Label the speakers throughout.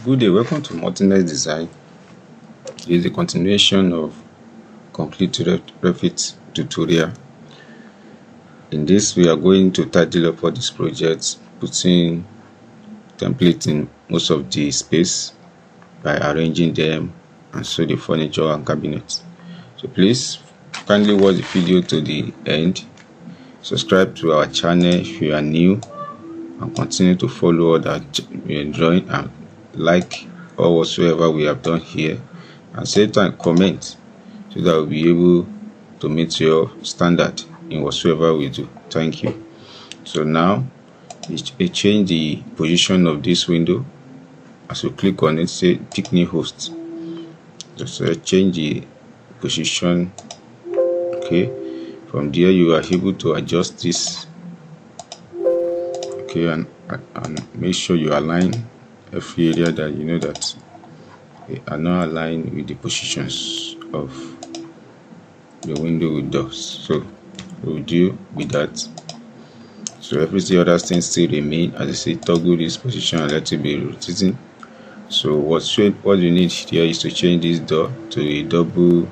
Speaker 1: Good day, welcome to Multi-Net Design. This is the continuation of complete Revit tutorial. In this, we are going to tidy up all these projects, putting template in most of the space by arranging them, and so the furniture and cabinets. So please kindly watch the video to the end. Subscribe to our channel if you are new, and continue to follow all that we are drawing, and like or whatsoever we have done here, and same time comment so that we'll be able to meet your standard in whatsoever we do. Thank you. So now we change the position of this window. As you click on it, say pick new host. Just change the position. Okay, from there you are able to adjust this. Okay, and make sure you align every area that you know that they are not aligned with the positions of the window with doors. So we'll deal with that. So every other thing still remain. As I say, toggle this position and let it be rotating. So what you need here is to change this door to a double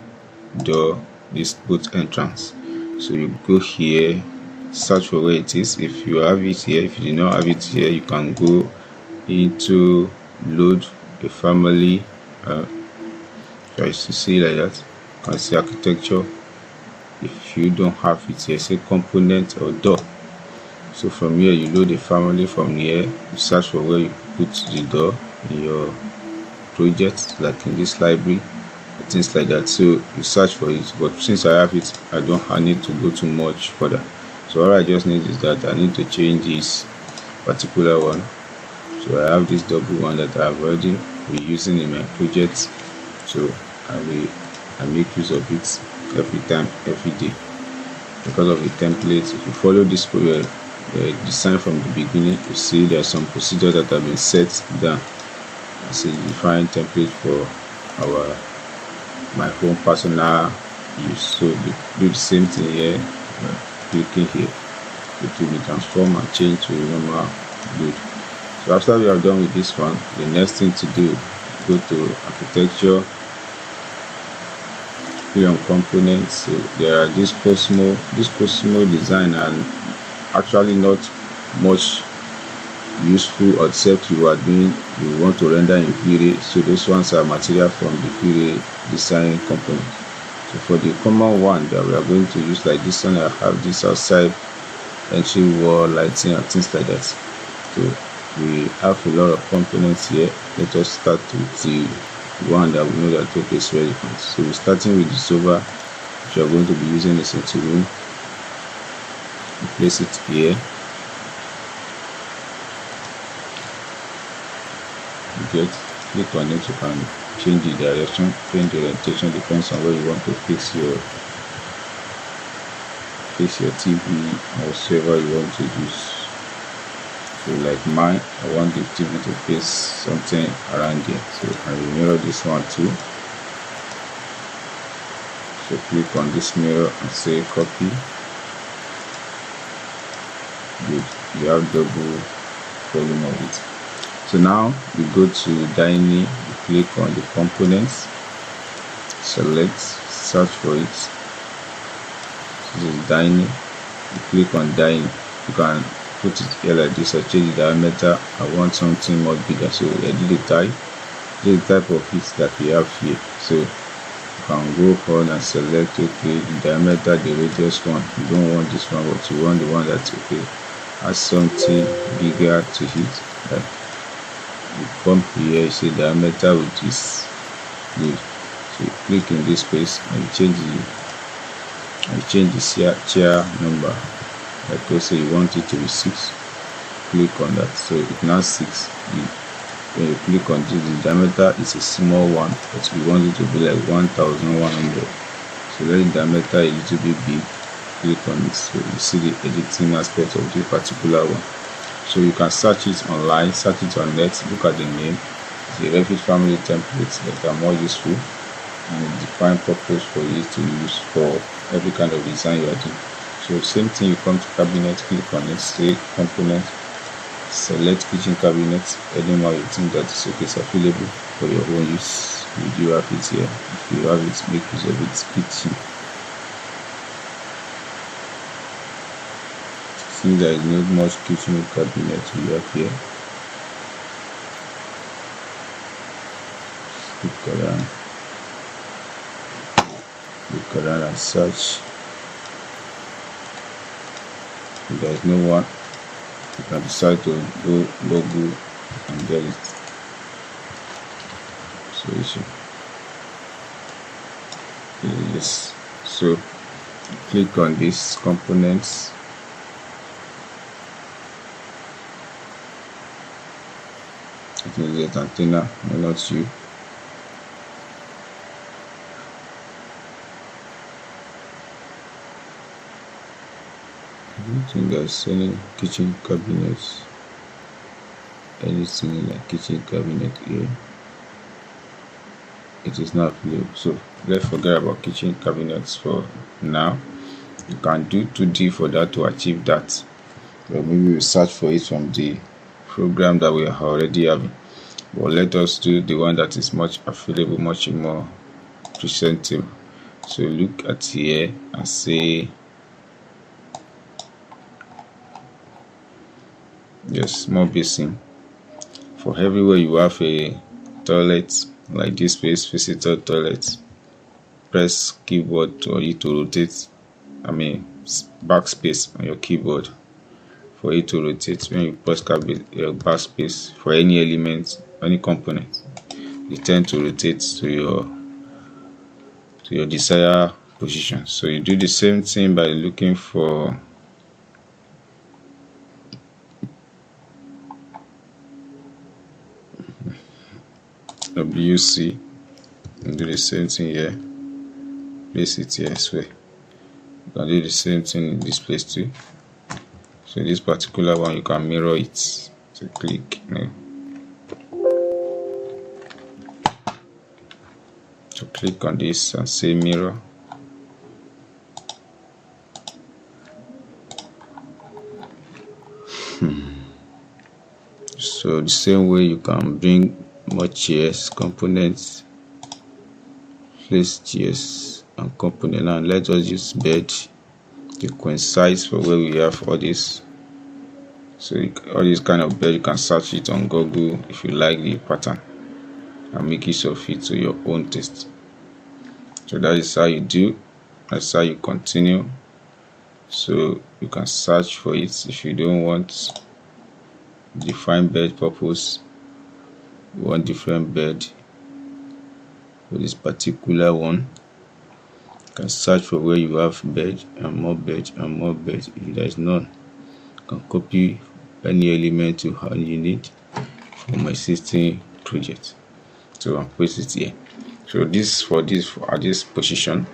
Speaker 1: door, this both entrance. So you go here, search for where it is. If you have it here, if you do not have it here, you can go into load a family. Try to see like that. You can see architecture. If you don't have it here, say component or door. So from here you load a family. From here you search for where you put the door in your project, like in this library, things like that. So you search for it, but since I have it, I don't need to go too much further. So all I just need is that I need to change this particular one. So I have this double one that I've already been using in my project, so I make use of it every time, every day, because of the template. If you follow this design from the beginning, you see there are some procedures that have been set down as a defined template for my own personal use. So we do the same thing here. Clicking here, it will be transformed and change to normal grid. So after we have done with this one, the next thing to do, go to architecture, click on components. So there are this Cosmo design, and actually not much useful except you want to render in V-Ray. So those ones are material from the V-Ray design component. So for the common one that we are going to use, like this one, I have this outside entry wall lighting and things like that. So we have a lot of components here. Let us start with the one that we know that okay is very different. So we're starting with the sofa, which we are going to be using the sitting room. We place it here. Click on it. You can change the direction, change the orientation, depends on where you want to fix your TV or whatever you want to use. So like mine, I want the TV to face something around here, so I will mirror this one too. So click on this mirror and say copy. Good, you have double volume of it. So now we go to dining, we click on the components, select, search for it. This is dining. You click on dining. You can put it here like this. I change the diameter. I want something more bigger, so I did the type of it that we have here. So you can go on and select okay the diameter, the radius one. You don't want this one, but you want the one that's okay has something bigger to it. Like you come here, you see diameter with this. Good. So you click in this space and you change the chair number. Like let's say you want it to be 6. Click on that. So it's now 6. When you click on this, the diameter is a small one, but we want it to be like 1100. So let the diameter a little bit big. Click on it. So you see the editing aspect of this particular one. So you can search it online, search it on net, look at the name. It's a Revit family templates that are more useful and define purpose for you to use for every kind of design you are doing. So same thing, you come to cabinet, click on it, say component, select kitchen cabinet. Anyone you think that is okay, is available for your own use. You do have it here. If you have it, make use of it. Kitchen. Since there is not much kitchen cabinet we have here, look around and search. If there is no one, you can decide to go Google and get it. So yes, so click on these components. I think it's the antenna, no, not you. I don't think there's any kitchen cabinets, anything like kitchen cabinet here. It is not available, so let's forget about kitchen cabinets for now. You can do 2D for that to achieve that, but maybe we search for it from the program that we are already having. But let us do the one that is much available, much more presentable. So look at here and say yes, small basin. For everywhere you have a toilet like this space, visitor toilet, press keyboard for you to rotate, backspace on your keyboard for it to rotate. When you press backspace for any element, any component, you tend to rotate to your desired position. So you do the same thing by looking for WC and do the same thing here. Place it here as well. You can do the same thing in this place too. So this particular one you can mirror it. So click now. So click on this and say mirror. So the same way you can bring more chairs, components, place chairs and component. Now let us use bed to coincide for where we have all this. So all this kind of bed, you can search it on Google if you like the pattern and make use of it to your own taste. So that is how you do, that's how you continue. So you can search for it if you don't want define bed purpose. You want different bed for this particular one. You can search for where you have bed and more bed and more bed. If there is none, you can copy any element you need from my existing project. So I'll place it here. So this at this position,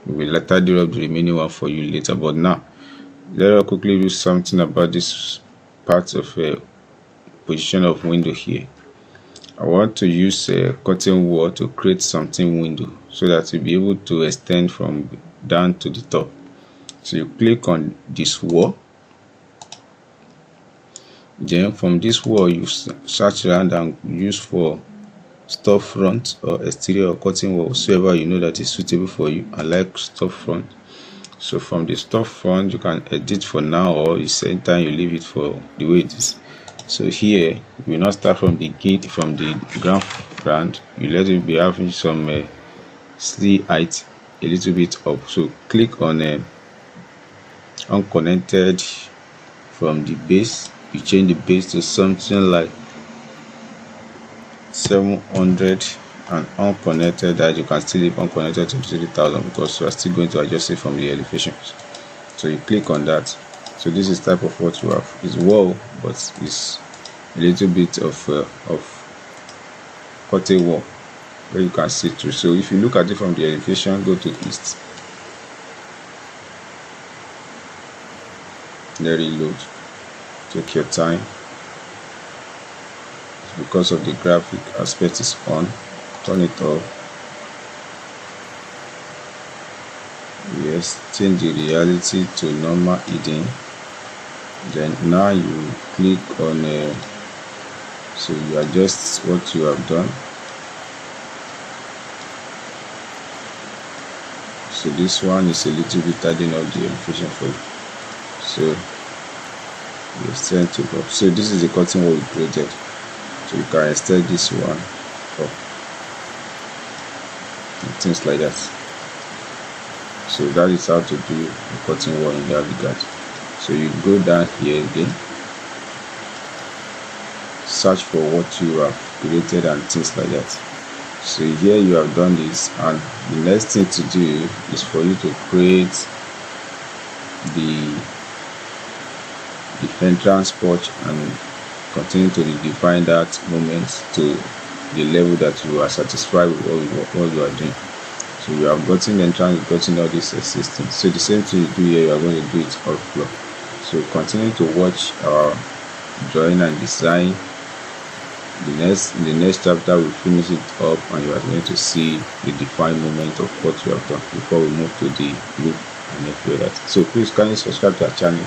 Speaker 1: we will later do up the remaining one for you later. But now let us quickly do something about this part of position of window here. I want to use a curtain wall to create something window so that you'll be able to extend from down to the top. So you click on this wall. Then from this wall you search around and use for store front or exterior or curtain wall, whatsoever you know that is suitable for you. I like store front. So from the store front you can edit for now, or the same time you leave it for the way it is. So here we will not start from the gate, from the ground. You let it be having some sleeve height a little bit up. So click on unconnected from the base. You change the base to something like 700 and unconnected, that you can still leave unconnected to 3000 because you are still going to adjust it from the elevations. So you click on that. So this is type of what you have. It's wall, but it's a little bit of curtain wall where you can see through. So if you look at it from the elevation, go to east. Let it load. Take your time. Because of the graphic aspect is on, turn it off. Yes, change the reality to normal hidden. Then now you click on so you adjust what you have done. So this one is a little bit adding up the elevation for you. So you extend to go. So this is the curtain wall we created. So you can extend this one up and things like that. So that is how to do the curtain wall in that regard. So you go down here again, search for what you have created and things like that. So here you have done this, and the next thing to do is for you to create the entrance porch and continue to define that moment to the level that you are satisfied with what you are doing. So you have gotten the entrance, you've gotten all this existing. So the same thing you do here, you are going to do it all floor. So continue to watch our drawing and design. In the next chapter we finish it up, and you are going to see the defined moment of what you have done before we move to the loop and everything like that. So please kindly subscribe to our channel.